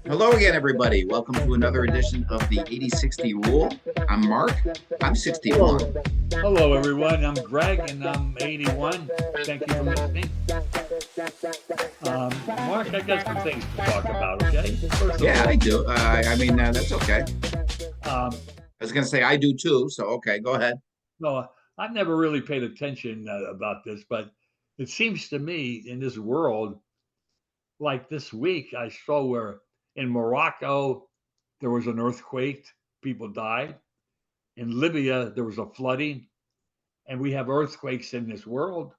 Hello again, everybody. Welcome to another edition of the 80-60 Rule. I'm Mark. I'm Hello, 61. hello everyone. I'm Greg and I'm 81. Thank you for listening. Mark, I got some things to talk about, okay? First of Yeah, I all, do. That's okay. um, I was going to say I do too. So, okay, go ahead. no, I've never really paid attention about this, but it seems to me in this world, like this week, I saw where in Morocco there was an earthquake, people died. In Libya, there was a flooding, and we have earthquakes in this world.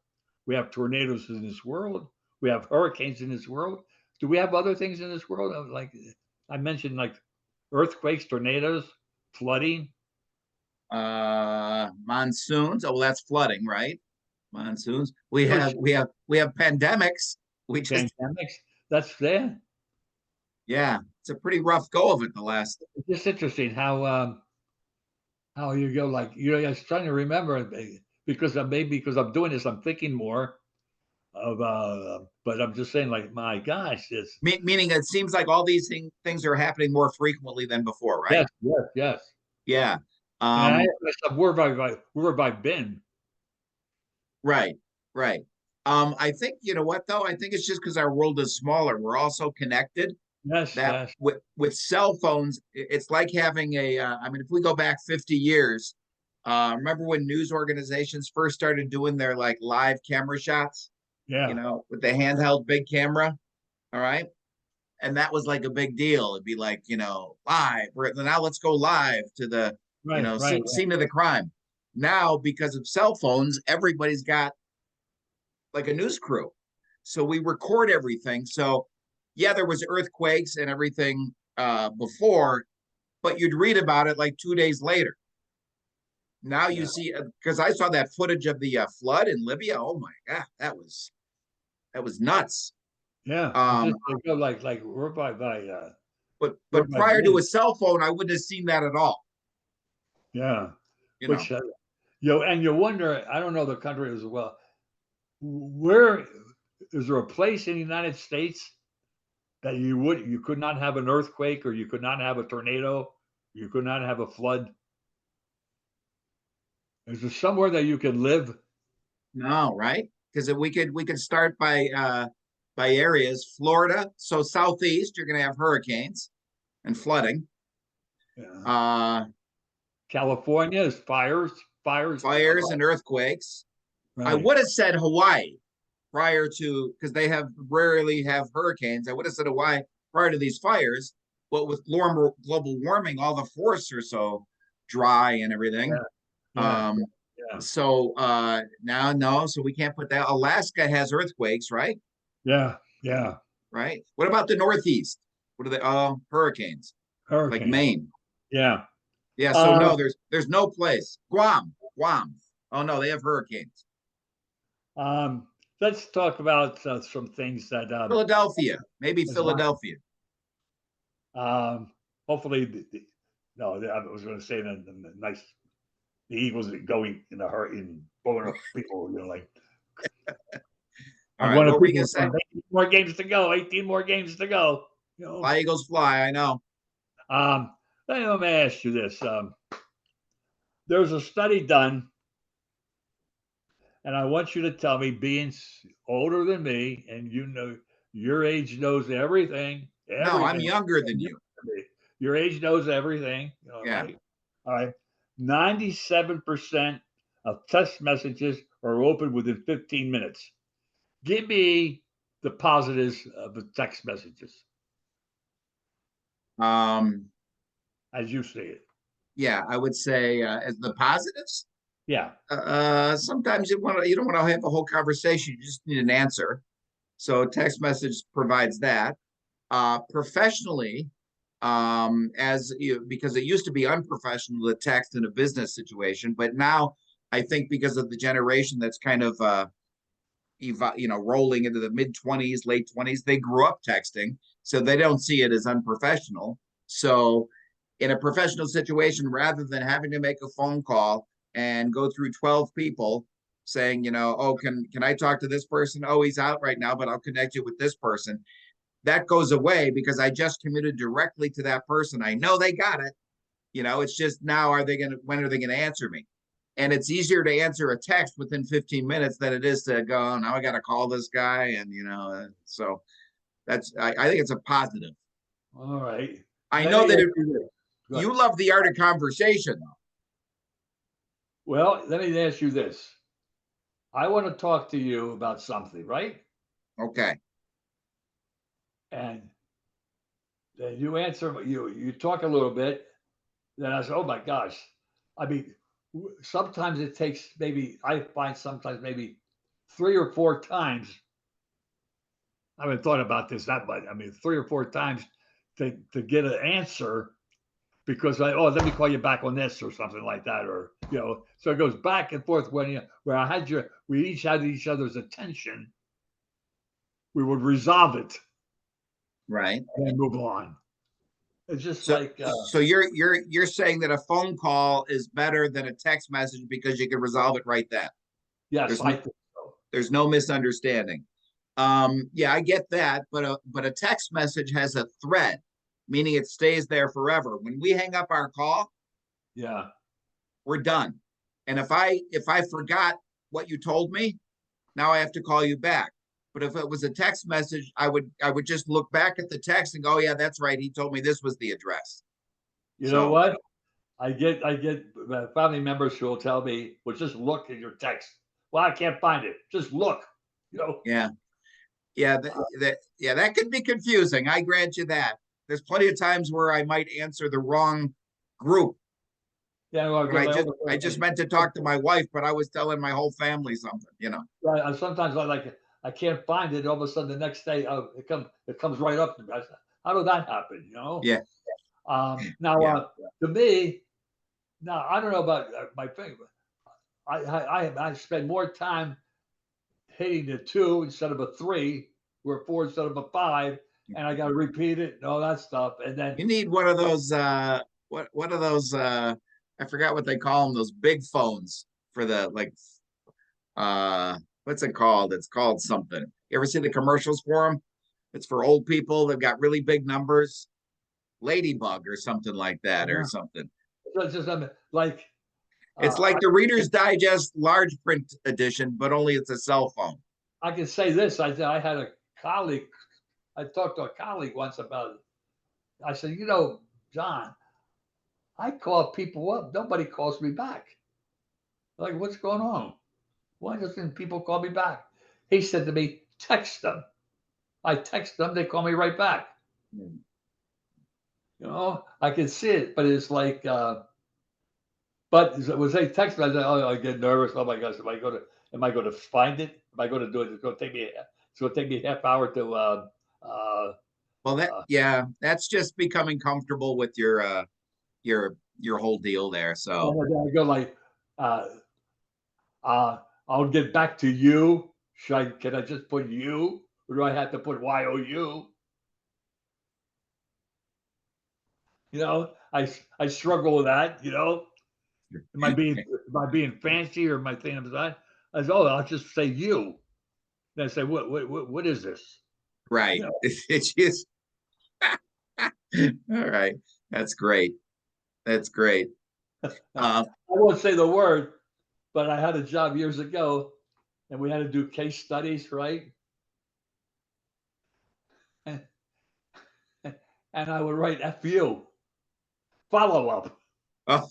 We have tornadoes in this world. We have hurricanes in this world. Do we have other things in this world? Like I mentioned, like earthquakes, tornadoes, flooding. Monsoons. Oh, well, that's flooding, right? Monsoons. We Oh, have we have we have pandemics. We just pandemics. That's there. yeah, it's a pretty rough go of it the last. It's just interesting how you go. Like I was trying to remember because maybe because I'm doing this, I'm thinking more of. But I'm just saying, like, my gosh, it's Meaning it seems like all these things are happening more frequently than before, right? yes, yes, yes. Yeah. And I asked Um, myself, where have I been? Right, right. I think you know what though? I think it's just because our world is smaller. We're also connected. Yes, That yes, with cell phones, it's like having a. I mean, if we go back 50 years, remember when news organizations first started doing their like live camera shots? You yeah, know, with the handheld big camera. All right, and that was like a big deal. It'd be like live. Now let's go live to the right, right, scene of the crime. Now because of cell phones, everybody's got like a news crew. So we record everything. So yeah, there was earthquakes and everything before, but you'd read about it like 2 days later. Now you yeah, see because I saw that footage of the flood in Libya. Oh my god, that was nuts. yeah. It's just Um, they go like but word by prior to bin. a cell phone, I wouldn't have seen that at all. Yeah, You know, which and you wonder. I don't know the country as well. Where is there a place in the United States that you could not have an earthquake or you could not have a tornado, you could not have a flood? Is there somewhere that you could live? no, right? Because we could start by areas. Florida, so southeast, you're going to have hurricanes and flooding. Yeah. Uh, California is fires. Fires and earthquakes. I Right. would have said Hawaii prior to because they have rarely have hurricanes. I would have said Hawaii prior to these fires, but with global warming, all the forests are so dry and Yeah. everything. Yeah. Um, Yeah. so now no, so we can't put that. Alaska has earthquakes, right? Yeah. Yeah. Right. What about the Northeast? What are they? Oh, hurricanes like Hurricane. Maine. Yeah. Yeah. So Uh, no, there's no place. Guam. Oh no, they have hurricanes. let's talk about some things that Philadelphia, maybe as my, Philadelphia. hopefully no, I was going to say the nice the Eagles are going in a hurry in blowing up people. Like All I'm right, one of what the were you gonna people say? saying 18 more games to go. 18 more games to go. You know. Fly Eagles fly. I know. Um, let me ask you this. There's a study done, and I want you to tell me, being older than me, and your age knows everything, No, I'm everything. younger than you. Your age knows everything, Yeah. right? All right. 97% of text messages are opened within 15 minutes. Give me the positives of the text messages Um. as you see it. Yeah, I would say as the positives. Yeah. Sometimes you don't want to have a whole conversation. You just need an answer. So text message provides that. Professionally, as you because it used to be unprofessional to text in a business situation, but now I think because of the generation that's kind of rolling into the mid 20s, late 20s, they grew up texting, so they don't see it as unprofessional. So in a professional situation, rather than having to make a phone call and go through 12 people saying, oh, can I talk to this person? Oh, he's out right now, but I'll connect you with this person. that goes away because I just committed directly to that person. I know they got it. It's just now, when are they going to answer me? And it's easier to answer a text within 15 minutes than it is to go, oh, now I got to call this guy. And, so I think it's a positive. All right. I Let know me that ask you this. Go ahead. you love the art of conversation, though. Well, let me ask you this. I want to talk to you about something, right? Okay. And then you answer, you talk a little bit. Then I say, oh my gosh. I mean, sometimes it takes I find sometimes maybe 3 or 4 times. I haven't thought about this that much. I mean, 3 or 4 times to get an answer because let me call you back on this or something like that, or so it goes back and forth where we each had each other's attention, we would resolve it Right. and move on. It's just So, like so you're saying that a phone call is better than a text message because you can resolve it right then. yes, There's I no, think so. there's no misunderstanding. Yeah, I get that, but a text message has a thread, meaning it stays there forever. When we hang up our call, Yeah, we're done. And if I forgot what you told me, now I have to call you back. But if it was a text message, I would just look back at the text and go, oh, yeah, that's right. He told me this was the address. you know So what? I get family members who will tell me, "Well, just look at your text." Well, I can't find it. Just look. You know. yeah, yeah, that could be confusing. I grant you that. There's plenty of times where I might answer the wrong group. Yeah, well, When because I my just older I brother, just meant to talk to my wife, but I was telling my whole family something. sometimes I can't find it. All of a sudden, the next day, it comes right up to me. I said, how did that happen? Yeah, Now, yeah. to me, now I don't know about my thing, but I spend more time hitting the 2 instead of a 3, or a 4 instead of a 5, and I got to repeat it and all that stuff. And then You need one of those what are those I forgot what they call them, those big phones for the like what's it called? It's called something. You ever see the commercials for them? It's for old people. They've got really big numbers. Ladybug or something like that or yeah, something. it's just like It's I like the Reader's Digest large print edition, but only it's a cell phone. I can say this. I had a colleague. I talked to a colleague once about it. I said, John, I call people up. Nobody calls me back. Like, what's going on? Why doesn't people call me back? He said to me, text them. I text them, they call me right back. I can see it, but it's like, but when they text me, I get nervous. Oh my gosh, am I going to find it? Am I going to do it? It's going to take me a half hour to, Well, uh, that's just becoming comfortable with your whole deal there. So I go like, uh, I'll get back to you. Can I just put you? Or do I have to put YOU? I struggle with that. Am I being fancy or am I thinking of that? I said, oh, I'll just say you. Then I say, what is this? right, You it's just all right. That's great. That's great. I won't say the word, but I had a job years ago, and we had to do case studies, right? And, and I would write "fu" follow up. Oh,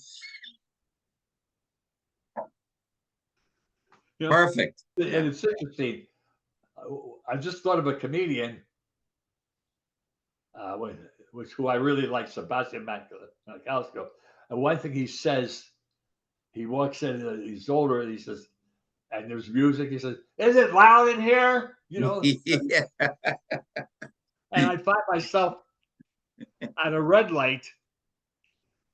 You know, perfect. and Yeah. it's interesting. I just thought of a comedian, uh, which who I really like, Sebastian Maniscalco. And one thing he says, he walks in, he's older, and he says, and there's music. He says, "Is it loud in here?" Yeah. And I find myself at a red light,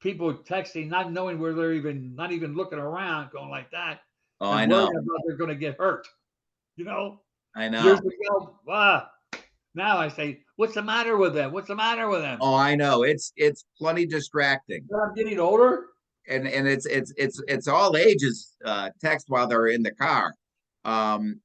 people texting, not knowing where they're not even looking around, going like that, Oh, and I worrying know. about they're going to get hurt. You know, I Years know. ago, now I say, "What's the matter with them? What's the matter with them?" Oh, I know. It's plenty distracting. But I'm getting older. And it's all ages text while they're in the car. I'm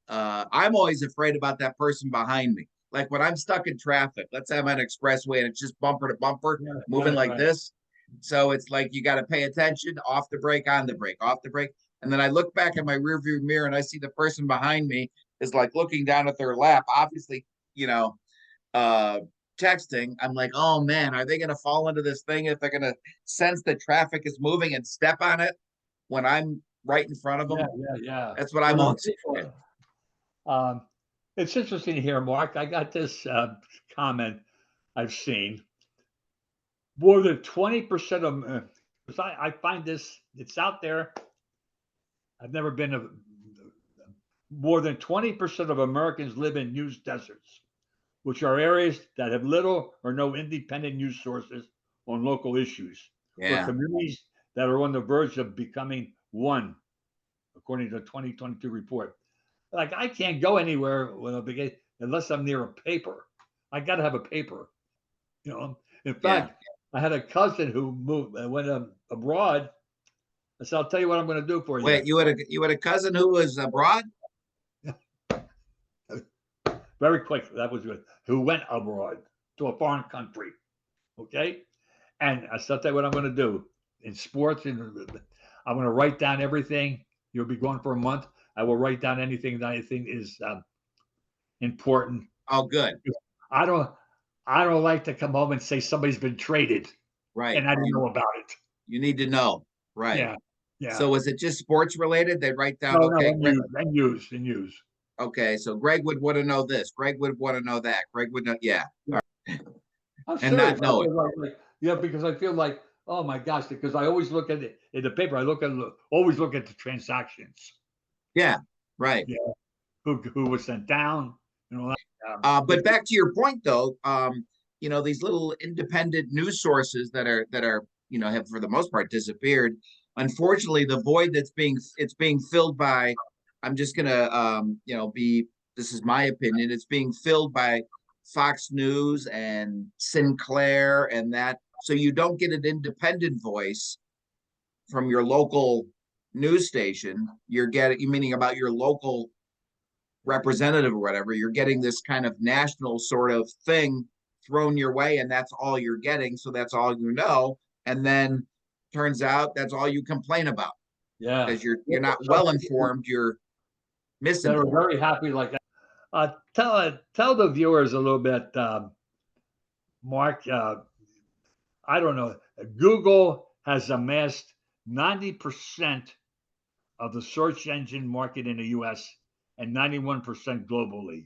always afraid about that person behind me. like when I'm stuck in traffic, let's say I'm on an expressway and it's just bumper to bumper, Yeah, moving like right. this. So it's like you got to pay attention, off the brake, on the brake, off the brake. And then I look back at my rearview mirror and I see the person behind me is like looking down at their lap, obviously, you know, uh texting. I'm like, oh man, are they gonna fall into this thing if they're gonna sense that traffic is moving and step on it when I'm right in front of Yeah, them? yeah. That's what You I'm know, always saying. people, it's interesting to hear, Mark. I got this comment I've seen. More than 20% of 'cause I find this, it's out there. I've never been a more than 20% of Americans live in news deserts, which are areas that have little or no independent news sources on local issues, or Yeah. communities that are on the verge of becoming one, according to the 2022 report. Like, I can't go anywhere with a big unless I'm near a paper. I got to have a paper, you know. In Yeah. fact, I had a cousin who moved, went abroad. I said, "I'll tell you what I'm going to do for you." Wait, you had a cousin who was abroad? Very quick, that was good. Who went abroad to a foreign country? Okay, and I said, "I'll tell you what I'm going to do in sports, and I'm going to write down everything. You'll be gone for a month. I will write down anything that I think is important. Oh, good. I don't, I don't like to come home and say somebody's been traded Right. and I don't know about it." You need to know. Right. Yeah, So yeah. was it just sports related? They write down, No, no, okay, Greg. and use. Okay, so Greg would want to know this. Greg would want to know that. Greg would know, yeah, Yeah. I'm and not serious. I know it. feel like, yeah, because I feel like, oh my gosh, because I always look at it in the paper. I always look at the transactions. Yeah, right. Yeah, who was sent down, you know. But back to your point though, these little independent news sources that are have for the most part disappeared. Unfortunately, the void it's being filled by. I'm just gonna be. This is my opinion. It's being filled by Fox News and Sinclair and that. So you don't get an independent voice from your local news station. You're getting, meaning about your local representative or whatever. You're getting this kind of national sort of thing thrown your way, and that's all you're getting. So that's all you know. And then turns out that's all you complain about Yeah. because you're Yeah, not some well people informed. You're that are misinformed. very happy, like, tell the viewers a little bit, Mark. I don't know. Google has amassed 90% of the search engine market in the U.S. and 91% globally.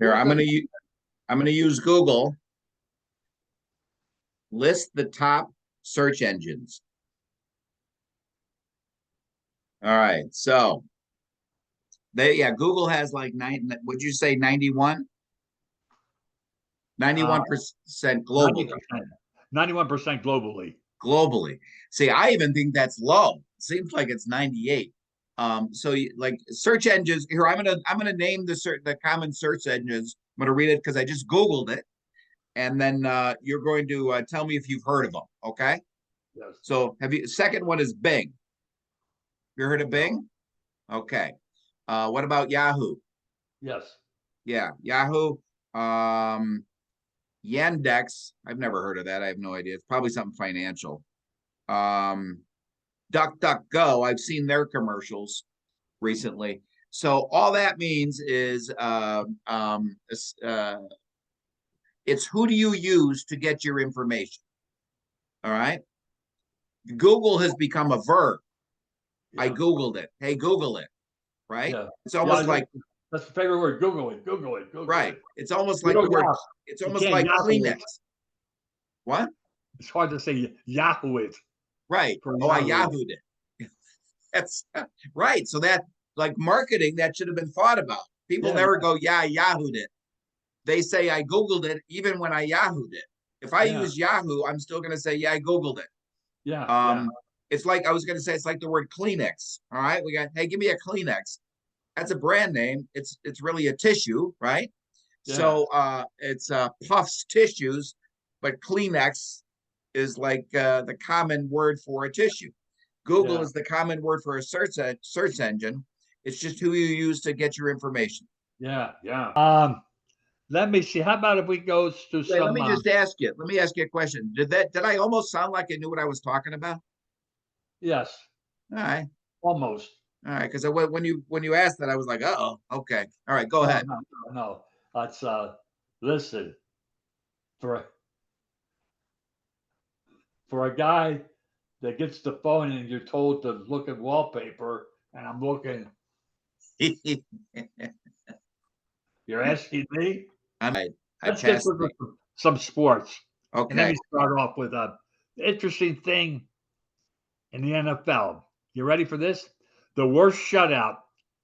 Here, Who does? I'm gonna use Google. List the top search engines. All right, so Google has like would you say 91? 91% globally. 90%, 91% globally. Globally. See, I even think that's low. It seems like it's 98. So like search engines here, I'm gonna name the common search engines. I'm gonna read it because I just Googled it, and then you're going to tell me if you've heard of them. Okay. Yes. So second one is Bing. You heard of No. Bing? Okay. What about Yahoo? Yes. Yeah, Yahoo. Um, Yandex. I've never heard of that. I have no idea. It's probably something financial. Um, DuckDuckGo. I've seen their commercials recently. So all that means is it's who do you use to get your information? All right. Google has become a verb. I Yeah. Googled it. Hey, Google it. Right. Yeah. It's Yeah. almost like That's the favorite word. Google it. Google it. Google right. it. It's almost You like know, the word. yeah. It's You almost can't like Yahoo it. Kleenex. What? It's hard to say Yahoo it Right. for Oh, I Yahoo. Yahooed it. That's right. So that like marketing that should have been thought about. People Yeah. never go, yeah, I Yahooed it. They say I Googled it even when I Yahooed it. If I Yeah. use Yahoo, I'm still gonna say, yeah, I Googled it. Yeah. Yeah. Um, it's like I was gonna say it's like the word Kleenex. All right. We got, hey, give me a Kleenex. That's a brand name. It's really a tissue, right? Yeah. So it's Puffs tissues, but Kleenex is like the common word for a tissue. Google Yeah. is the common word for a search engine. It's just who you use to get your information. Yeah. Yeah. let me see. How about if we go to Wait, let some? me just ask you. Let me ask you a question. Did I almost sound like I knew what I was talking about? Yes, All right. almost. All right. Because when you asked that, I was like, oh, okay. All right, go No, ahead. no, no, no. That's listen for for a guy that gets the phone and you're told to look at wallpaper, and I'm looking. You're asking me. I Let's get passed to the some sports, and let okay. me start off with a interesting thing in the NFL. You ready for this? The worst shutout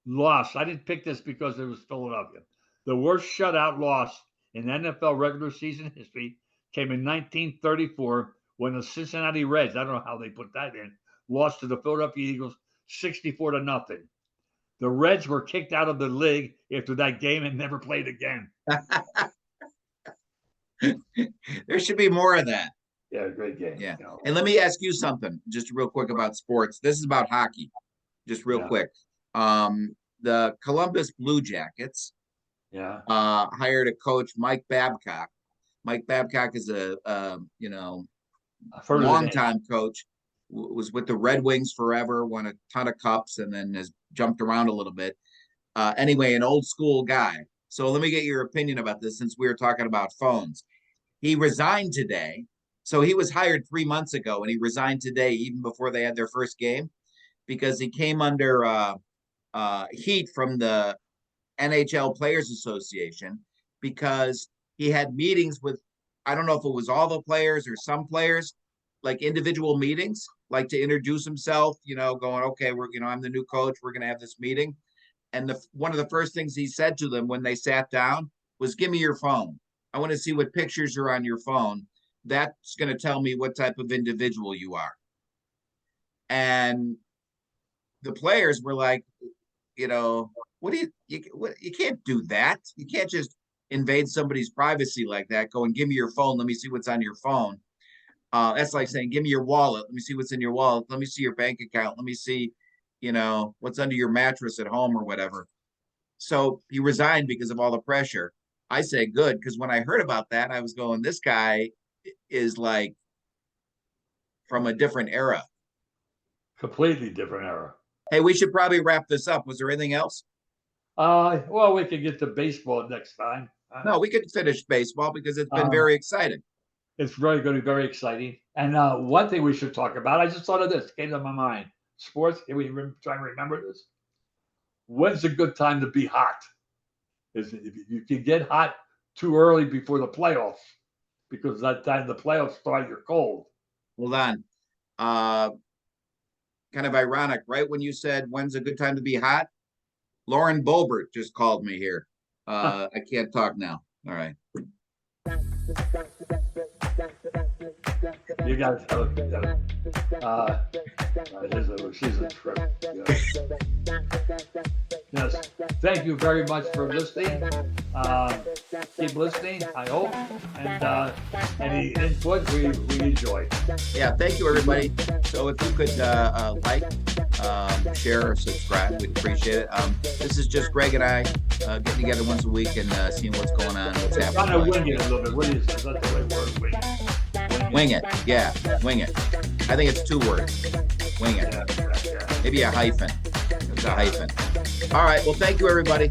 loss. I didn't pick this because it was Philadelphia. The worst shutout loss in NFL regular season history came in 1934 when the Cincinnati Reds, I don't know how they put that in, lost to the Philadelphia Eagles 64 to nothing. The Reds were kicked out of the league after that game and never played again. There should be more of that. Yeah, great game. Yeah. You know. And let me ask you something just real quick about sports. This is about hockey. Just real Yeah. quick. The Columbus Blue Jackets Yeah. hired a coach, Mike Babcock. Mike Babcock is a I've heard of the name. longtime coach. Was with the Red Wings forever, won a ton of cups, and then has jumped around a little bit. Anyway, an old school guy. So let me get your opinion about this since we were talking about phones. He resigned today. So he was hired 3 months ago, and he resigned today, even before they had their first game, because he came under heat from the NHL Players Association because he had meetings with, I don't know if it was all the players or some players, like individual meetings, like to introduce himself, going, okay, I'm the new coach. We're going to have this meeting. And one of the first things he said to them when they sat down was, give me your phone. I want to see what pictures are on your phone. That's going to tell me what type of individual you are. And the players were like, what do you can't do that. You can't just invade somebody's privacy like that. Go and give me your phone. Let me see what's on your phone. That's like saying, give me your wallet. Let me see what's in your wallet. Let me see your bank account. Let me see, what's under your mattress at home or whatever. So he resigned because of all the pressure. I say good, because when I heard about that, I was going, this guy is like from a different era. Completely different era. Hey, we should probably wrap this up. Was there anything else? Well, we could get to baseball next time. No, we could finish baseball because it's been Uh, very exciting. it's really going to be very exciting. And one thing we should talk about, I just thought of this, came to my mind. Sports, can we try and remember this? When's a good time to be hot? Is if you can get hot too early before the playoffs, because that time the playoffs start, you're cold. Hold on. Kind of ironic, right? When you said, when's a good time to be hot? Lauren Boebert just called me here. I can't talk now. All right. You guys, she's a trip. Yes. Thank you very much for listening. Keep listening, I hope. And any input we enjoy. Yeah, thank you, everybody. So if you could like, share, or subscribe, we'd appreciate it. This is just Greg and I getting together once a week and seeing what's going on, what's happening. Kind of wing it a little bit. What is that? Is that the right word? Wing it. Wing it. Yeah, wing it. I think it's 2 words. Wing it. Yeah. Maybe a hyphen. It's a hyphen. All right. Well, thank you, everybody.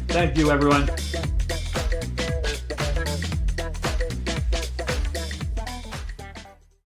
Thank you, everyone.